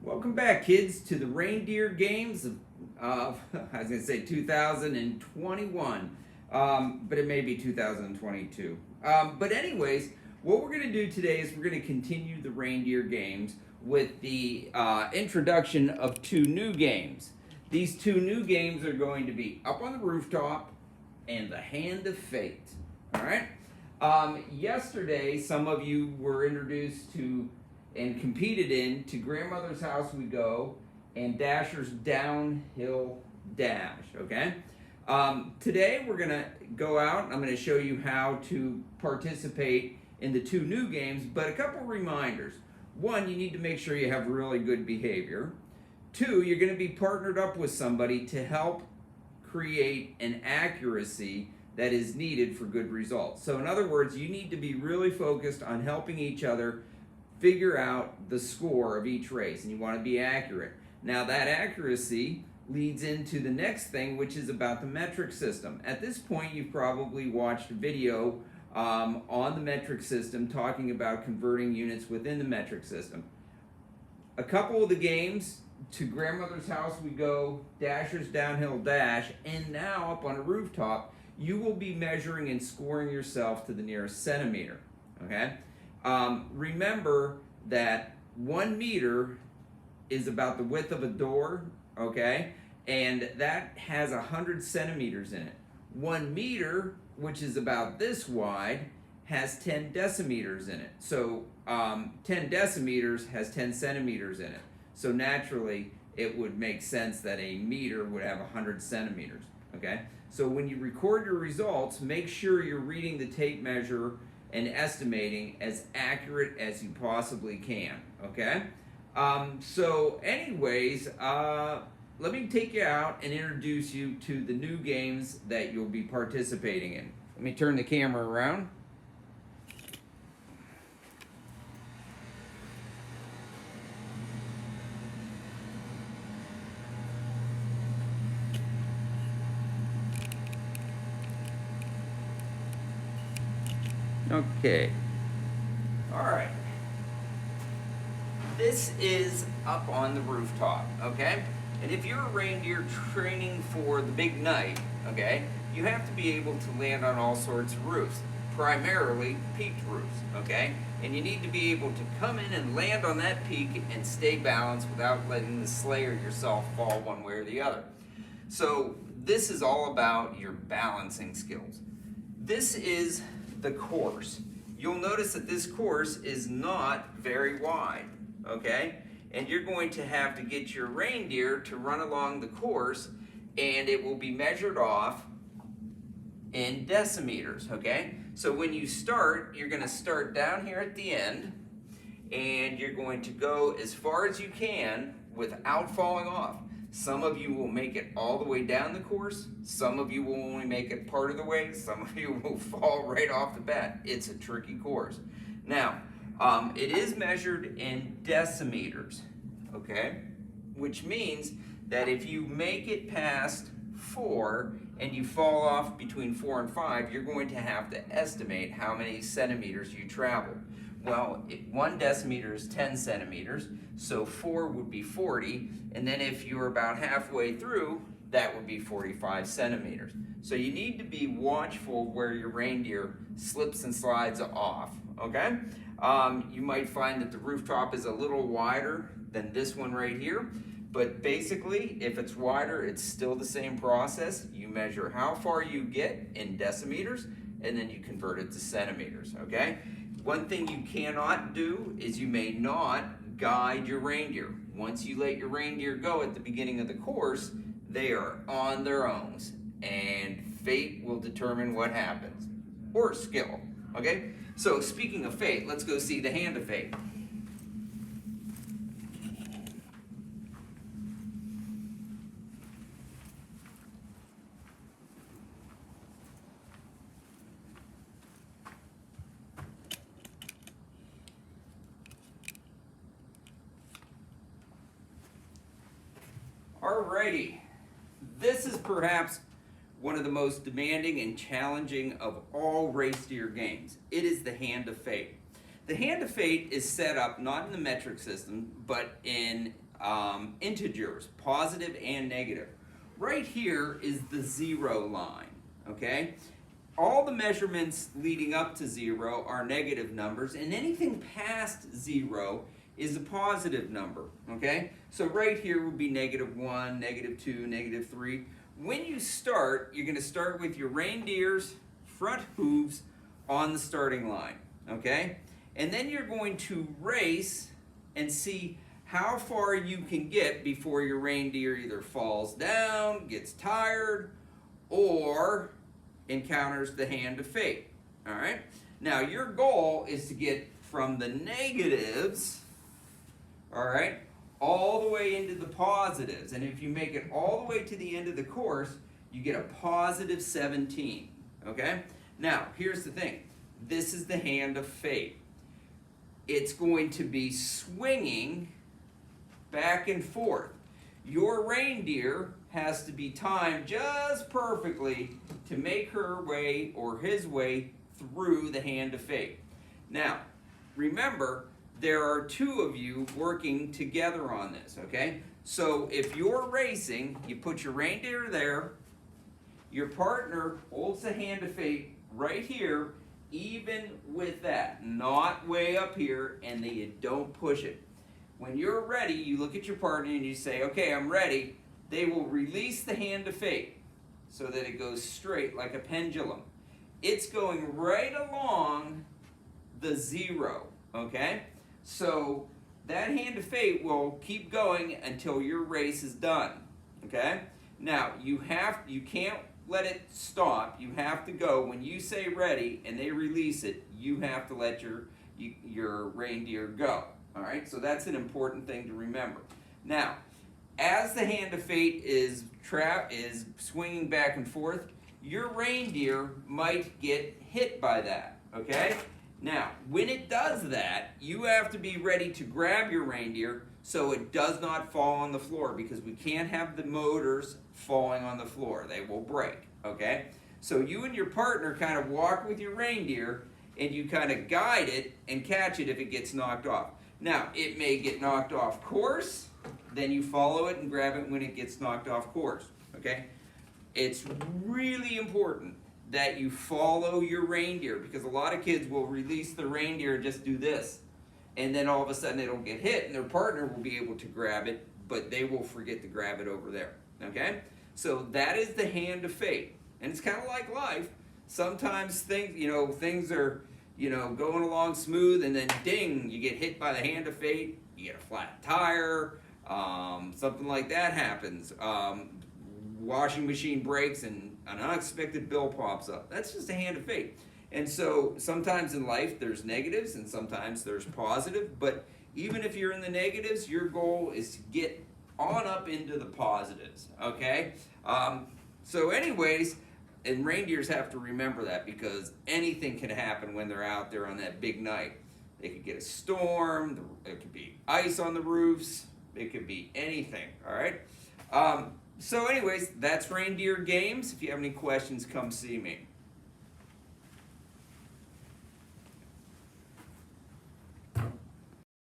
Welcome back, kids, to the Reindeer games of, I was going to say 2021, but it may be 2022. But anyways, what we're going to do today is we're going to continue the Reindeer games with the introduction of two new games. These two new games are going to be Up on the Rooftop and The Hand of Fate. All right? Yesterday, some of you were introduced to and competed in To Grandmother's House We Go and Dasher's Downhill Dash, okay? Today we're gonna go out and I'm gonna show you how to participate in the two new games, but a couple reminders. One, you need to make sure you have really good behavior. Two, you're gonna be partnered up with somebody to help create an accuracy that is needed for good results. So in other words, you need to be really focused on helping each other figure out the score of each race, and you want to be accurate. Now that accuracy leads into the next thing, which is about the metric system. At this point, you've probably watched a video on the metric system talking about converting units within the metric system. A couple of the games, To Grandmother's House We Go, Dasher's Downhill Dash, and now Up on a Rooftop, you will be measuring and scoring yourself to the nearest centimeter, okay? Remember that 1 meter is about the width of a door, okay? And that has 100 centimeters in it. 1 meter, which is about this wide, has 10 decimeters in it. So 10 decimeters has 10 centimeters in it. So naturally, it would make sense that a meter would have 100 centimeters, okay? So when you record your results, make sure you're reading the tape measure and estimating as accurate as you possibly can, okay? So anyways, let me take you out and introduce you to the new games that you'll be participating in. Let me turn the camera around. Okay. All right. This is Up on the Rooftop, okay? And if you're a reindeer training for the big night, okay, you have to be able to land on all sorts of roofs, primarily peaked roofs, okay? And you need to be able to come in and land on that peak and stay balanced without letting the sleigh or yourself fall one way or the other. So this is all about your balancing skills. This is the course. You'll notice that this course is not very wide, okay? And you're going to have to get your reindeer to run along the course, and it will be measured off in decimeters, okay? So when you start, you're going to start down here at the end, and you're going to go as far as you can without falling off. Some of you will make it all the way down the course. Some of you will only make it part of the way. Some of you will fall right off the bat. It's a tricky course. Now, it is measured in decimeters, okay? Which means that if you make it past 4 and you fall off between 4 and 5, you're going to have to estimate how many centimeters you traveled. Well, 1 decimeter is 10 centimeters, so 4 would be 40, and then if you're about halfway through, that would be 45 centimeters. So you need to be watchful where your reindeer slips and slides off, okay? You might find that the rooftop is a little wider than this one right here, but basically, if it's wider, it's still the same process. You measure how far you get in decimeters, and then you convert it to centimeters, okay? One thing you cannot do is you may not guide your reindeer. Once you let your reindeer go at the beginning of the course, they are on their own, and fate will determine what happens, or skill, okay? So speaking of fate, let's go see the Hand of Fate. Alrighty, this is perhaps one of the most demanding and challenging of all reindeer games. It is the Hand of Fate. The Hand of Fate is set up not in the metric system, but in integers, positive and negative. Right here is the 0 line, okay? All the measurements leading up to 0 are negative numbers, and anything past 0 is a positive number, okay? So right here would be -1, -2, -3. When you start, you're going to start with your reindeer's front hooves on the starting line, okay? And then you're going to race and see how far you can get before your reindeer either falls down, gets tired, or encounters the hand of fate. All right? Now, your goal is to get from the negatives, all right, all the way into the positives. And if you make it all the way to the end of the course, you get a positive 17. Okay? Now, here's the thing. This is the hand of fate. It's going to be swinging back and forth. Your reindeer has to be timed just perfectly to make her way or his way through the hand of fate. Now, remember, there are two of you working together on this, okay? So if you're racing, you put your reindeer there, your partner holds the hand of fate right here, even with that, not way up here, and then you don't push it. When you're ready, you look at your partner and you say, okay, I'm ready. They will release the hand of fate so that it goes straight like a pendulum. It's going right along the 0, okay? So that hand of fate will keep going until your race is done, okay? Now, you can't let it stop. You have to go. When you say ready and they release it, you have to let your reindeer go. All right, so that's an important thing to remember. Now, as the hand of fate is swinging back and forth, your reindeer might get hit by that, okay? Now, when it does that, you have to be ready to grab your reindeer so it does not fall on the floor, because we can't have the motors falling on the floor. They will break, okay? So you and your partner kind of walk with your reindeer and you kind of guide it and catch it if it gets knocked off. Now, it may get knocked off course, then you follow it and grab it when it gets knocked off course, okay? It's really important that you follow your reindeer, because a lot of kids will release the reindeer and just do this, and then all of a sudden it'll get hit and their partner will be able to grab it, but they will forget to grab it over there, okay? So that is the hand of fate, and it's kind of like life. Sometimes things are going along smooth, and then ding, you get hit by the hand of fate, you get a flat tire, something like that happens. Washing machine breaks and an unexpected bill pops up. That's just a hand of fate. And so sometimes in life there's negatives and sometimes there's positive, but even if you're in the negatives, your goal is to get on up into the positives, okay? So anyways, and reindeers have to remember that, because anything can happen when they're out there on that big night. They could get a storm, it could be ice on the roofs, it could be anything, all right? So anyways, that's Reindeer Games. If you have any questions, come see me.